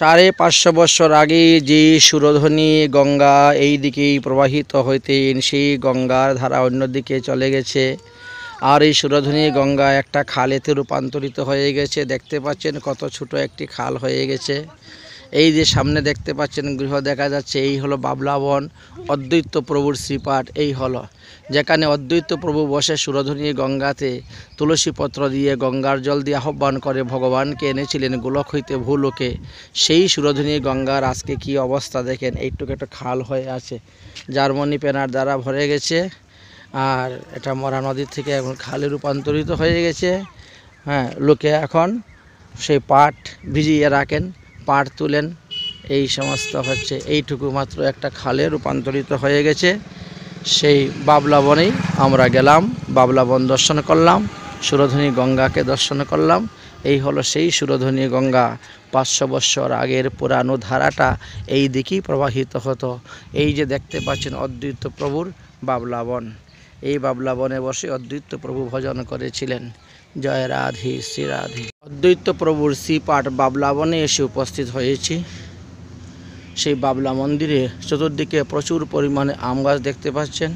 550 বছর আগে যে সুরধ্বনি গঙ্গা এই দিকেই প্রবাহিত হইতেন, সেই গঙ্গার ধারা অন্যদিকে চলে গেছে। আর এই সুরধ্বনি গঙ্গা একটা খালেতে রূপান্তরিত হয়ে গেছে। দেখতে পাচ্ছেন কত ছোট একটি খাল হয়ে গেছে। এই যে সামনে দেখতে পাচ্ছেন গৃহ দেখা যাচ্ছে, এই হলো বাবলা বন, অদ্বৈত প্রভুর শ্রীপাঠ। এই হলো যেখানে অদ্বৈত প্রভু বসে সুরধ্বনি গঙ্গাতে তুলসী পত্র দিয়ে গঙ্গার জল দিয়ে আহ্বান করে ভগবানকে এনেছিলেন গোলক হইতে ভূলোকে। সেই সুরধ্বনি গঙ্গার আজকে কি অবস্থা দেখেন, এইটুকু একটা খাল হয়ে আছে, জার্মানি পেনার দ্বারা ভরে গেছে। আর এটা মরা নদীর থেকে এখন খালে রূপান্তরিত হয়ে গেছে। হ্যাঁ, লোকে এখন সেই পাট ভিজিয়ে রাখেন, পাট তুলেন, এই সমস্ত হচ্ছে। এইটুকু মাত্র একটা খালে রূপান্তরিত হয়ে গেছে। সেই বাবলা বনেই আমরা গেলাম, বাবলা বন দর্শন করলাম, সুরধ্বনি গঙ্গাকে দর্শন করলাম। এই হলো সেই সুরধ্বনি গঙ্গা। 500 বছর আগের পুরানো ধারাটা এই দিকেই প্রবাহিত হতো। এই যে দেখতে পাচ্ছেন অদ্বৈত প্রভুর বাবলা বন, এই বাবলা বনে বসে অদ্বৈত প্রভু ভজন করেছিলেন। জয় রাধে শ্রী রাধে। অদ্বৈত প্রভুর শ্রীপাঠ বাবলা বনে এসে উপস্থিত হয়েছি। সেই বাবলা মন্দিরে চতুর্দিকে প্রচুর পরিমাণে আম গাছ দেখতে পাচ্ছেন।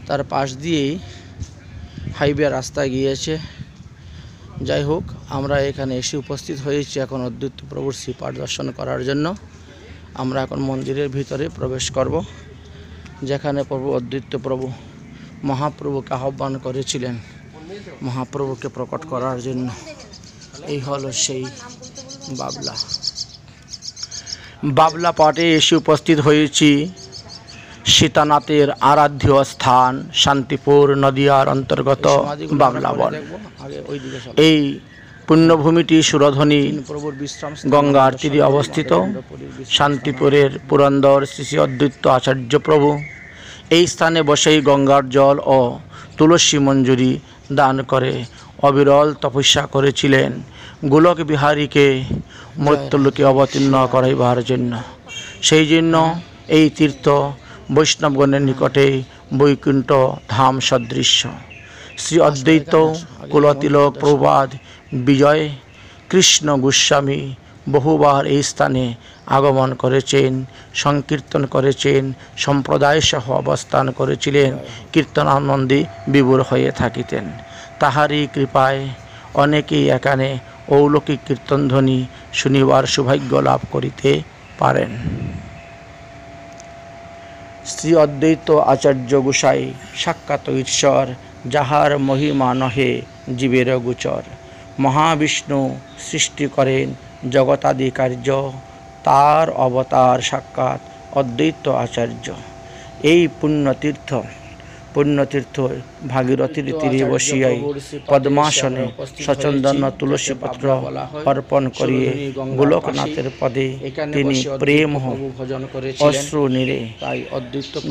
তার পাশ দিয়েই হাইওয়ে রাস্তা গিয়েছে। যাই হোক, আমরা এখানে এসে উপস্থিত হয়েছি এখন অদ্বৈত প্রভুর শ্রীপাঠ দর্শন করার জন্য। আমরা এখন মন্দিরের ভিতরে প্রবেশ করব, যেখানে প্রভু অদ্বৈত প্রভু মহাপ্রভুকে আহ্বান করেছিলেন মহাপ্রভুকে প্রকট করার জন্য। এই হলো সেই বাবলা পাঠে এসে উপস্থিত হয়েছি। সীতানাথের আরাধ্য স্থান শান্তিপুর নদিয়ার অন্তর্গত বাবলা বন। এই পুণ্যভূমিটি সুরধ্বনি গঙ্গার তীরে অবস্থিত। শান্তিপুরের পুরন্দর শ্রী শ্রী অদ্বৈত আচার্য প্রভু এই স্থানে বসেই গঙ্গার জল ও তুলসী মঞ্জুরি দান করে অবিরল তপস্যা করেছিলেন গোলক বিহারীকে মৃত্যুলোকে অবতীর্ণ করাইবার জন্য। সেই জন্য এই তীর্থ বৈষ্ণবগণের নিকটে বৈকুণ্ঠ ধাম সদৃশ্য। শ্রী অদ্বৈত কুলতিলক প্রভুপাদ বিজয় কৃষ্ণ গোস্বামী বহুবার এই স্থানে আগমন করেছেন, সংকীর্তন করেছেন, সম্প্রদায় সহ অবস্থান করেছিলেন, কীর্তনানন্দে বিভোর হয়ে থাকিতেন। তাহারই কৃপায় অনেকেই এখানে অলৌকিক কীর্তনধ্বনি শুনিবার সৌভাগ্য লাভ করিতে পারেন। শ্রী অদ্বৈত আচার্য গোসাই সাক্ষাৎ ঈশ্বর, যাহার মহিমা নহে জীবের গোচর। মহাবিষ্ণু সৃষ্টি করেন জগতাদি কার্য, তার অবতার সাক্ষাৎ অদ্বৈত আচার্য। এই পুণ্যতীর্থ ভাগীরথীর তীরে বসিয়াই পদ্মাসনে সচন্দন তুলসীপত্র অর্পণ করিয়ে গোলকনাথের পদে তিনি প্রেম অশ্রু নীরে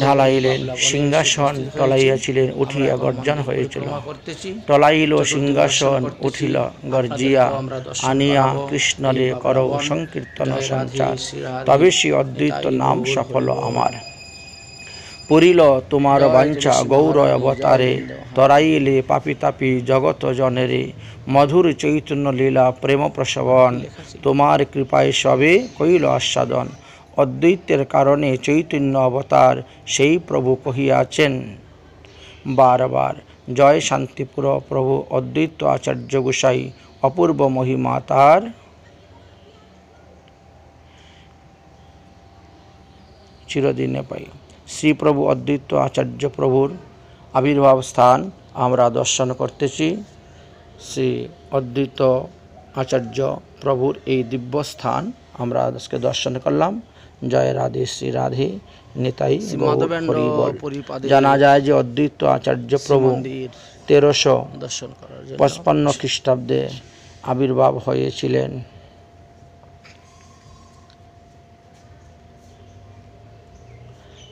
ঢালাইলেন। সিংহাসন টলাইয়াছিলেন, উঠিয়া গর্জন হয়েছিল। টলাইল সিংহাসন, উঠিল গর্জিয়া, আনিয়া কৃষ্ণরে করৌ সংকীর্তন সঞ্চার। তবে শ্রী অদ্বৈত নাম সফল আমার। পুরিল তোমার বাঞ্ছা গৌর অবতারে, তরাইলে পাপি তাপি জগত জনেরে। মধুর চৈতন্য লীলা প্রেম প্রসবন, তোমার কৃপায় সবে কইল আস্বাদন। অদ্বৈতের কারণে চৈতন্য অবতার, সেই প্রভু কহিয়াছেন বারবার। জয় শান্তিপুর প্রভু অদ্বৈত আচার্য গোসাই, অপূর্ব মহিমা তার চিরদিনে পাই। শ্রীপ্রভু অদ্বৈত আচার্য প্রভুর আবির্ভাব স্থান আমরা দর্শন করতেছি। শ্রী অদ্বৈত আচার্য প্রভুর এই দিব্য স্থান আমরা আজকে দর্শন করলাম। জয় রাধে শ্রী রাধে, নিতাই হরি বল। জানা যায় যে অদ্বৈত আচার্য প্রভু 1355 খ্রিস্টাব্দে আবির্ভাব হয়েছিলেন।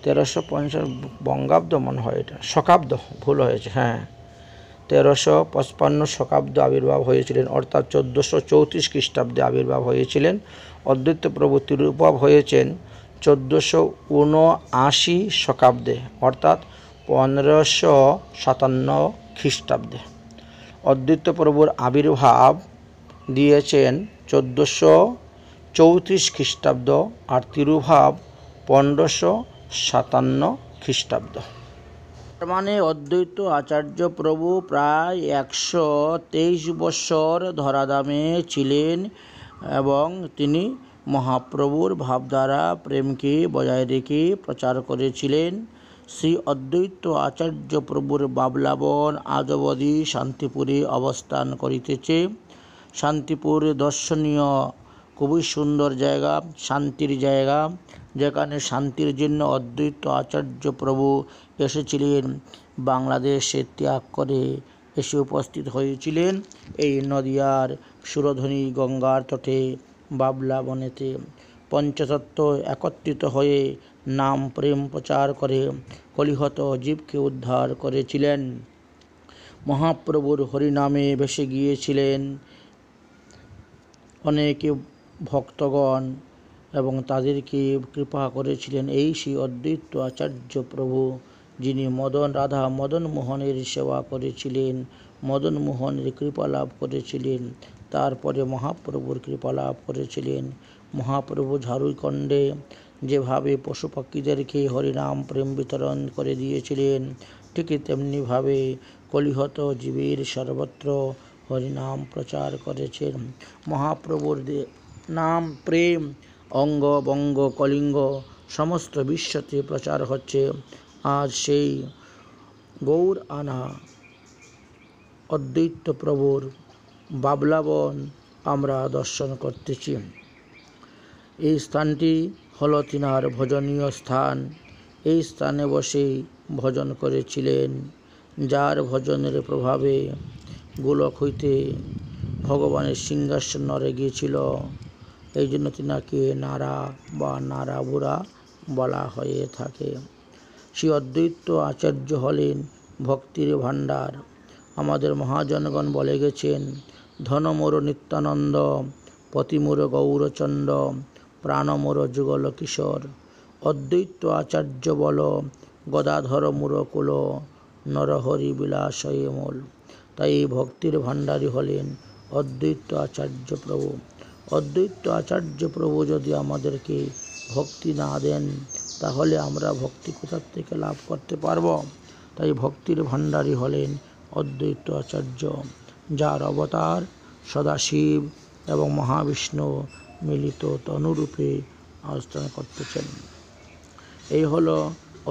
1350 বঙ্গাব্দ মনে হয়, এটা শকাব্দ ভুল হয়েছে। হ্যাঁ, 1355 শকাব্দ আবির্ভাব হয়েছিলেন, অর্থাৎ 1434 খ্রিস্টাব্দে আবির্ভাব হয়েছিলেন। অদ্বৈত প্রভু তিরুভাব হয়েছেন 1479 শকাব্দে, অর্থাৎ 1557 খ্রিস্টাব্দে। অদ্বৈত প্রভুর আবির্ভাব দিয়েছেন 34 খ্রিস্টাব্দ আর তিরুভাব 1557 খ্রিস্টাব্দ। মানে অদ্বৈত আচার্য প্রভু প্রায় 123 বৎসর ধরাধামে ছিলেন এবং তিনি মহাপ্রভুর ভাবধারা প্রেমকে বজায় রেখে প্রচার করেছিলেন। শ্রী অদ্বৈত আচার্য প্রভুর বাবলাবন আজ অবধি শান্তিপুরে অবস্থান করিতেছে। শান্তিপুর দর্শনীয় খুবই সুন্দর জায়গা, শান্তির জায়গা, যেখানে শান্তির জন্য অদ্বৈত আচার্য প্রভু এসেছিলেন। বাংলাদেশে ত্যাগ করে এসে উপস্থিত হয়েছিলেন এই নদিয়ার সুরধনী গঙ্গার তটে বাবলা বনেতে। পঞ্চতত্ত্ব একত্রিত হয়ে নাম প্রেম প্রচার করে কলিহত জীবকে উদ্ধার করেছিলেন। মহাপ্রভুর হরিনামে ভেসে গিয়েছিলেন অনেকে ভক্তগণ এবং তাদেরকে কৃপা করেছিলেন এই শ্রী অদ্বৈত আচার্য প্রভু, যিনি রাধা মদন মোহনের সেবা করেছিলেন, মদন মোহনের কৃপা লাভ করেছিলেন, তারপরে মহাপ্রভুর কৃপা লাভ করেছিলেন। মহাপ্রভু ঝাড়খণ্ডে যেভাবে পশু পাখিদেরকে হরিনাম প্রেম বিতরণ করে দিয়েছিলেন, ঠিক তেমনিভাবে কলিহত জীবের সর্বত্র হরিনাম প্রচার করেছেন। মহাপ্রভুর নাম প্রেম অঙ্গ বঙ্গ কলিঙ্গ সমস্ত বিশ্বতে প্রচার হচ্ছে। আজ সেই গৌর আনা অদ্বৈত প্রভুর বাবলাবন আমরা দর্শন করতেছি। এই স্থানটি হল তিনার ভজনীয় স্থান। এই স্থানে বসেই ভজন করেছিলেন, যার ভজনের প্রভাবে গোলক হইতে ভগবানের সিংহাসন নড়ে গিয়েছিল। এই জন্য তিনাকে নারা বা নারাবুড়া বলা হয়ে থাকে। শ্রী অদ্বৈত আচার্য হলেন ভক্তির ভাণ্ডার। আমাদের মহাজনগণ বলে গেছেন, ধনমোর নিত্যানন্দ, পতিমোর গৌরচন্দ্র, প্রাণমোর যুগল কিশোর। অদ্বৈত আচার্য বল, গদাধর মূর কুল, নরহরি বিলাসয়ে মূল। তাই এই ভক্তির ভাণ্ডারী হলেন অদ্বৈত আচার্য প্রভু। অদ্বৈত আচার্য প্রভু যদি আমাদেরকে ভক্তি না দেন, তাহলে আমরা ভক্তি কোথা থেকে লাভ করতে পারব? তাই ভক্তির ভাণ্ডারী হলেন অদ্বৈত আচার্য, যার অবতার সদাশিব এবং মহাবিষ্ণু মিলিত তনুরূপে অবস্থান করতেছেন। এই হলো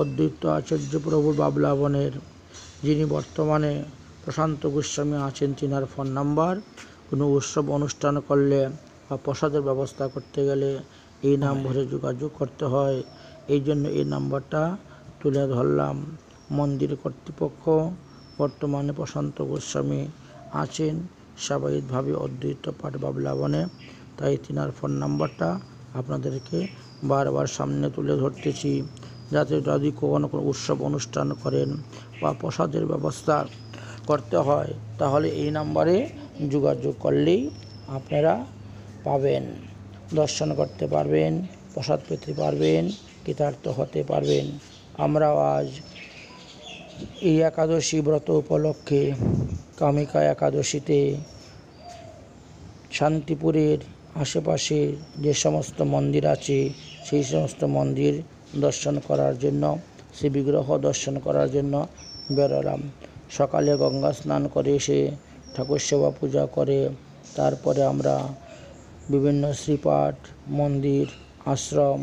অদ্বৈত আচার্য প্রভুর বাবলাবনের, যিনি বর্তমানে প্রশান্ত গোস্বামী আছেন। তিনার ফোন নাম্বার, কোনো উৎসব অনুষ্ঠান করলে বা প্রসাদের ব্যবস্থা করতে গেলে এই নম্বরে যোগাযোগ করতে হয়। এই জন্য এই নাম্বারটা তুলে ধরলাম। মন্দির কর্তৃপক্ষ বর্তমানে প্রশান্ত গোস্বামী আছেন স্বাভাবিকভাবে অদ্বৈত পাঠ বাবলাবনে, তাই তিনার ফোন নাম্বারটা আপনাদেরকে বারবার সামনে তুলে ধরতেছি, যাতে যদি কোনো উৎসব অনুষ্ঠান করেন বা প্রসাদের ব্যবস্থা করতে হয়, তাহলে এই নাম্বারে যোগাযোগ করলেই আপনারা পাবেন, দর্শন করতে পারবেন, প্রসাদ পেতে পারবেন, কৃতার্থ হতে পারবেন। আমরা আজ এই একাদশী ব্রত উপলক্ষে কামিকা একাদশীতে শান্তিপুরের আশেপাশে যে সমস্ত মন্দির আছে সেই সমস্ত মন্দির দর্শন করার জন্য, সেই বিগ্রহ দর্শন করার জন্য বেরোলাম। সকালে গঙ্গা স্নান করে এসে ঠাকুর সেবা পূজা করে তারপরে আমরা বিভিন্ন শ্রীপাঠ, মন্দির, আশ্রম,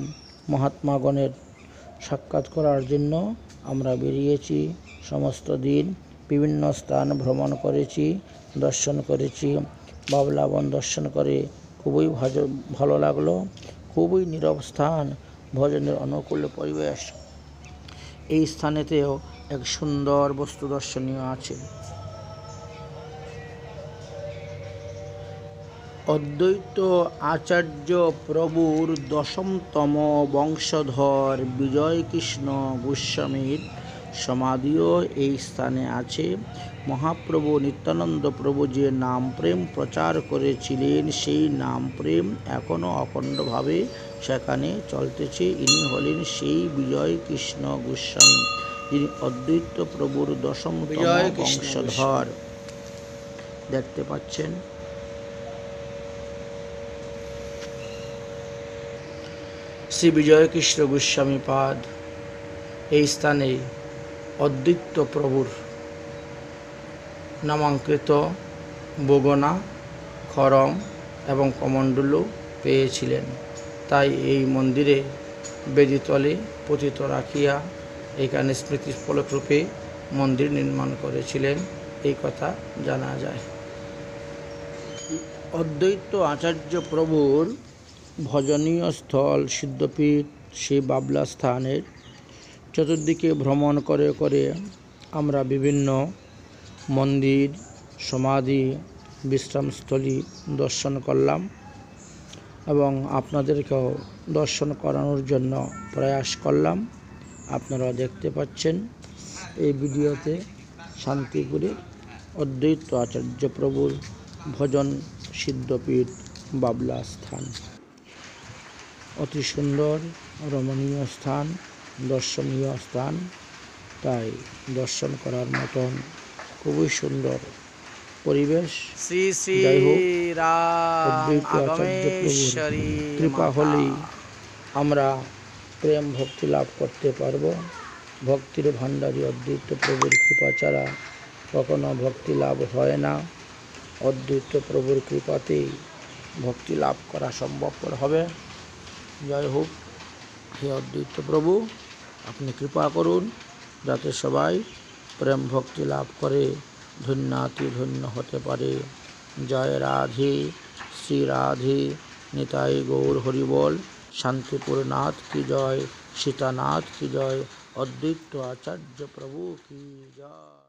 মহাত্মাগণের সাক্ষাৎ করার জন্য আমরা বেরিয়েছি। সমস্ত দিন বিভিন্ন স্থান ভ্রমণ করেছি, দর্শন করেছি। বাবলাবন দর্শন করে খুবই ভালো লাগলো। খুবই নীরব স্থান, ভজনের অনুকূল পরিবেশ। এই স্থানেতেও এক সুন্দর বস্তু দর্শনীয় আছে। অদ্বৈত আচার্য প্রভুর 10তম বংশধর বিজয়কৃষ্ণ গোস্বামীর সমাধিও এই স্থানে আছে। মহাপ্রভু নিত্যানন্দ প্রভু যে নাম প্রেম প্রচার করেছিলেন, সেই নাম প্রেম এখনও অখণ্ডভাবে সেখানে চলতেছে। ইনি হলেন সেই বিজয়কৃষ্ণ গোস্বামী, যিনি অদ্বৈত প্রভুর 10তম বংশধর। দেখতে পাচ্ছেন। শ্রী বিজয়কৃষ্ণ গোস্বামী পাদ এই স্থানে অদ্বৈত প্রভুর নামাঙ্কিত বগনা, খড়ম এবং কমণ্ডলু পেয়েছিলেন। তাই এই মন্দিরে বেদিতলে পতিত রাখিয়া এখানে স্মৃতিফলকরূপে মন্দির নির্মাণ করেছিলেন, এই কথা জানা যায়। অদ্বৈত আচার্য প্রভুর ভজনীয় স্থল সিদ্ধপীঠ সেই বাবলা স্থানের চতুর্দিকে ভ্রমণ করে করে আমরা বিভিন্ন মন্দির, সমাধি, বিশ্রামস্থলী দর্শন করলাম এবং আপনাদেরকেও দর্শন করানোর জন্য প্রয়াস করলাম। আপনারা দেখতে পাচ্ছেন এই ভিডিওতে শান্তিপুরের অদ্বৈত আচার্য প্রভুর ভজন সিদ্ধপীঠ বাবলা স্থান। অতি সুন্দর রমণীয় স্থান, দর্শনীয় স্থান, তাই দর্শন করার মতন খুবই সুন্দর পরিবেশ। শ্রী শ্রী অদ্বৈত আচার্য প্রভুর কৃপা হলেই আমরা প্রেম ভক্তি লাভ করতে পারব। ভক্তির ভাণ্ডারী অদ্বৈত প্রভুর কৃপা ছাড়া কখনো ভক্তি লাভ হয় না। অদ্বৈত প্রভুর কৃপাতেই ভক্তি লাভ করা সম্ভবপর হবে। জয় হোক। হে অদ্বৈত প্রভু, আপনি কৃপা করুন যাতে সবাই প্রেম ভক্তি লাভ করে ধন্যাতি ধন্য হতে পারে। জয় রাধে, শ্রী রাধে, নিতাই গৌর হরিবল। শান্তিপুর নাথ কি জয়, সীতানাথ কি জয়, অদ্বৈত আচার্য প্রভু কি জয়।